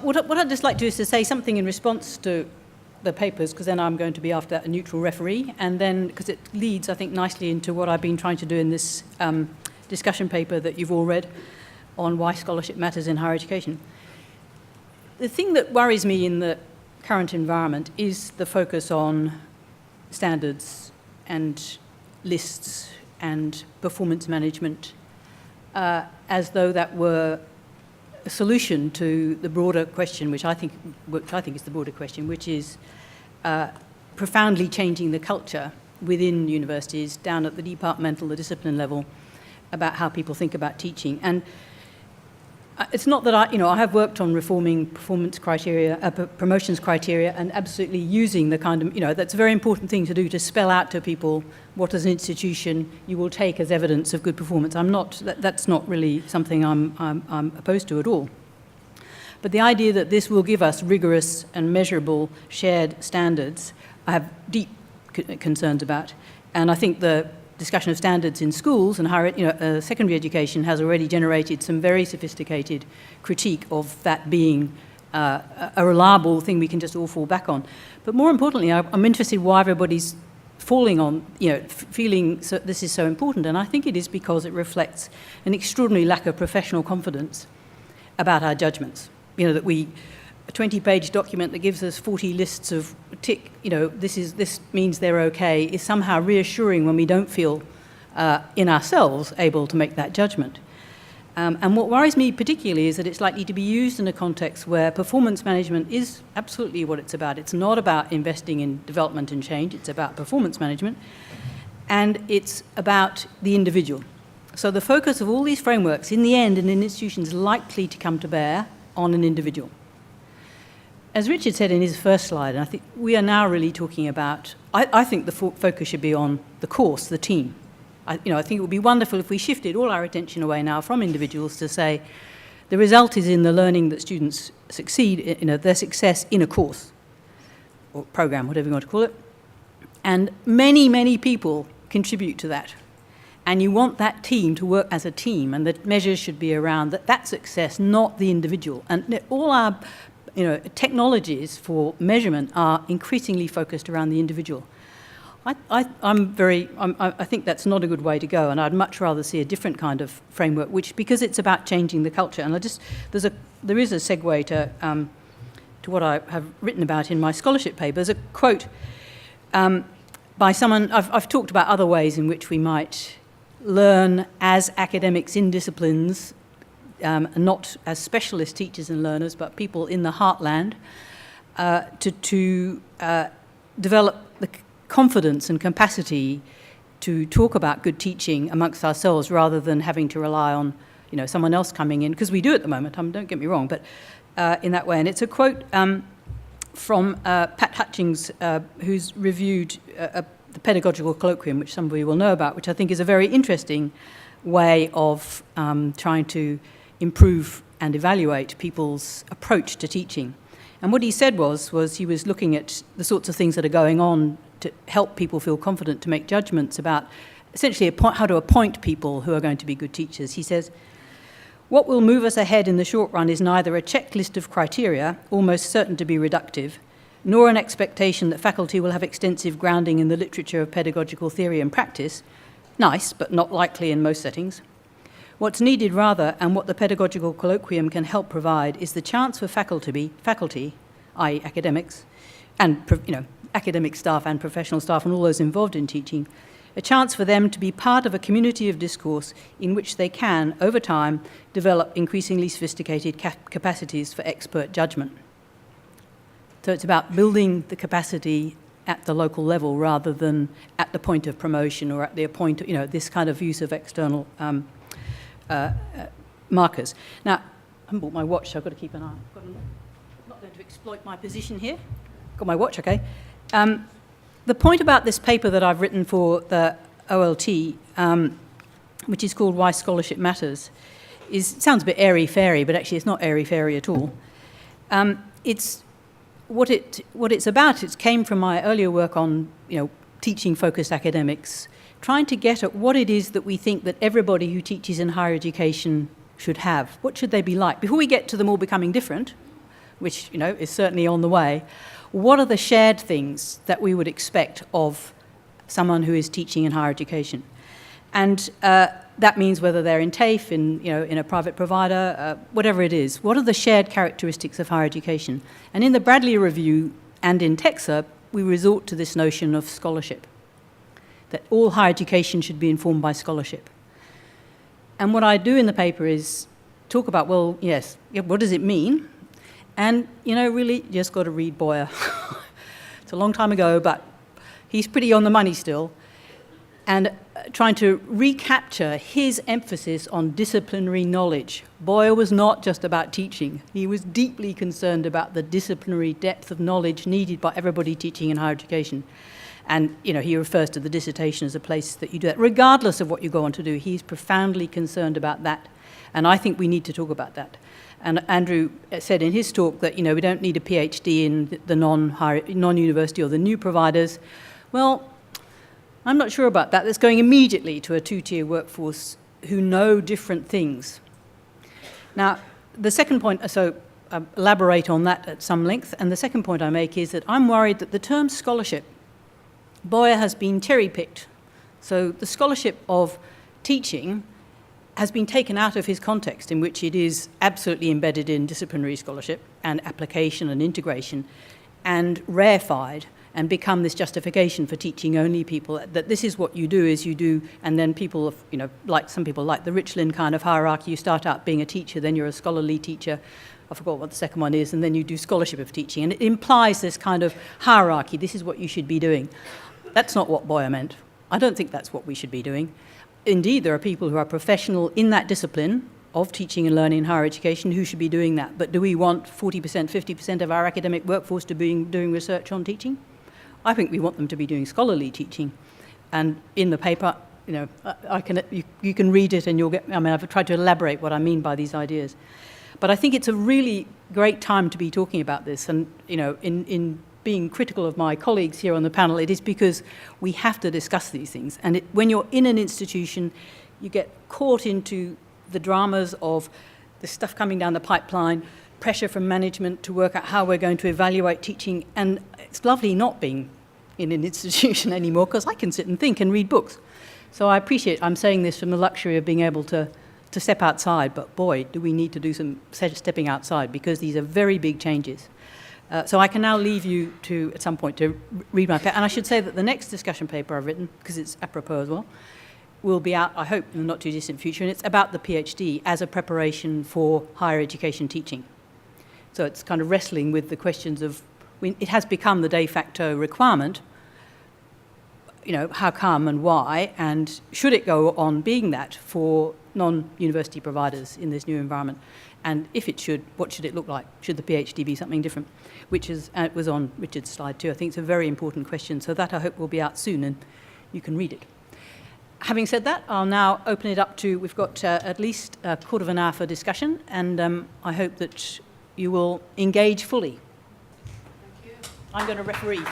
What I'd just like to do is to say something in response to the papers, because then I'm going to be after that a neutral referee, and then because it leads, I think, nicely into what I've been trying to do in this discussion paper that you've all read on why scholarship matters in higher education. The thing that worries me in the current environment is the focus on standards and lists and performance management as though that were a solution to the broader question, which I think is the broader question, which is profoundly changing the culture within universities down at the departmental, the discipline level, about how people think about teaching. And it's not that I have worked on reforming performance criteria, promotions criteria, and absolutely using the kind of, that's a very important thing to do, to spell out to people what as an institution you will take as evidence of good performance. That's not really something I'm opposed to at all. But the idea that this will give us rigorous and measurable shared standards, I have deep concerns about. And I think the discussion of standards in schools and higher, secondary education has already generated some very sophisticated critique of that being a reliable thing we can just all fall back on. But more importantly, I'm interested why everybody's falling on, feeling this is so important. And I think it is because it reflects an extraordinary lack of professional confidence about our judgments. That a 20-page document that gives us 40 lists of tick, this means they're okay, is somehow reassuring when we don't feel in ourselves able to make that judgment. And what worries me particularly is that it's likely to be used in a context where performance management is absolutely what it's about. It's not about investing in development and change, it's about performance management, and it's about the individual. So the focus of all these frameworks, in the end, in an institution, is likely to come to bear on an individual. As Richard said in his first slide, and I think we are now really talking about, I think the focus should be on the course, the team. I think it would be wonderful if we shifted all our attention away now from individuals to say the result is in the learning that students succeed, their success in a course or program, whatever you want to call it. And many, many people contribute to that. And you want that team to work as a team, and the measures should be around that success, not the individual. And all our technologies for measurement are increasingly focused around the individual. I think that's not a good way to go, and I'd much rather see a different kind of framework, because it's about changing the culture. And there is a segue to what I have written about in my scholarship paper. There's a quote by someone. I've talked about other ways in which we might learn as academics in disciplines, not as specialist teachers and learners, but people in the heartland, to develop the confidence and capacity to talk about good teaching amongst ourselves rather than having to rely on someone else coming in, because we do at the moment, don't get me wrong, but in that way. And it's a quote from Pat Hutchings, who's reviewed the Pedagogical Colloquium, which some of you will know about, which I think is a very interesting way of trying to improve and evaluate people's approach to teaching. And what he said was he was looking at the sorts of things that are going on to help people feel confident to make judgments about essentially how to appoint people who are going to be good teachers. He says, "What will move us ahead in the short run is neither a checklist of criteria, almost certain to be reductive, nor an expectation that faculty will have extensive grounding in the literature of pedagogical theory and practice, nice but not likely in most settings. What's needed rather, and what the Pedagogical Colloquium can help provide, is the chance for faculty, i.e. academics, and academic staff and professional staff and all those involved in teaching, a chance for them to be part of a community of discourse in which they can, over time, develop increasingly sophisticated capacities for expert judgment." So it's about building the capacity at the local level rather than at the point of promotion or at the point of, this kind of use of external markers. Now, I haven't bought my watch, so I've got to keep an eye. I'm not going to exploit my position here. Got my watch, okay. The point about this paper that I've written for the OLT, which is called Why Scholarship Matters, it sounds a bit airy-fairy, but actually it's not airy-fairy at all. It's what it's about. It came from my earlier work on teaching-focused academics, trying to get at what it is that we think that everybody who teaches in higher education should have? What should they be like? Before we get to them all becoming different, which, is certainly on the way, what are the shared things that we would expect of someone who is teaching in higher education? And that means whether they're in TAFE, in a private provider, whatever it is. What are the shared characteristics of higher education? And in the Bradley Review and in TEXA, we resort to this notion of scholarship, that all higher education should be informed by scholarship. And what I do in the paper is talk about, well, yes, what does it mean? And, really, you just got to read Boyer. It's a long time ago, but he's pretty on the money still. And trying to recapture his emphasis on disciplinary knowledge. Boyer was not just about teaching. He was deeply concerned about the disciplinary depth of knowledge needed by everybody teaching in higher education. And, he refers to the dissertation as a place that you do that. Regardless of what you go on to do, he's profoundly concerned about that. And I think we need to talk about that. And Andrew said in his talk that, we don't need a PhD in the non-university or the new providers. Well, I'm not sure about that. That's going immediately to a two-tier workforce who know different things. Now, the second point, so I elaborate on that at some length, and the second point I make is that I'm worried that the term scholarship, Boyer has been cherry-picked. So the scholarship of teaching has been taken out of his context, in which it is absolutely embedded in disciplinary scholarship and application and integration, and rarefied and become this justification for teaching only people, that this is what you do, and then people, like some people like the Richland kind of hierarchy, you start out being a teacher, then you're a scholarly teacher, I forgot what the second one is, and then you do scholarship of teaching, and it implies this kind of hierarchy, this is what you should be doing. That's not what Boyer meant. I don't think that's what we should be doing. Indeed, there are people who are professional in that discipline of teaching and learning in higher education who should be doing that. But do we want 40%, 50% of our academic workforce to be doing research on teaching? I think we want them to be doing scholarly teaching. And in the paper, you can read it and you'll get, I've tried to elaborate what I mean by these ideas. But I think it's a really great time to be talking about this. And, in being critical of my colleagues here on the panel, it is because we have to discuss these things. And when you're in an institution, you get caught into the dramas of the stuff coming down the pipeline, pressure from management to work out how we're going to evaluate teaching. And it's lovely not being in an institution anymore, because I can sit and think and read books. So I appreciate, I'm saying this from the luxury of being able to step outside, but boy, do we need to do some stepping outside, because these are very big changes. So I can now leave you to, at some point, to read my paper. And I should say that the next discussion paper I've written, because it's apropos as well, will be out, I hope, in the not-too-distant future, and it's about the PhD as a preparation for higher education teaching. So it's kind of wrestling with the questions of, it has become the de facto requirement, how come and why, and should it go on being that for non-university providers in this new environment? And if it should, what should it look like? Should the PhD be something different? Which is, it was on Richard's slide too. I think it's a very important question. So that I hope will be out soon and you can read it. Having said that, I'll now open it up to, we've got at least a quarter of an hour for discussion, and I hope that you will engage fully. Thank you. I'm going to referee.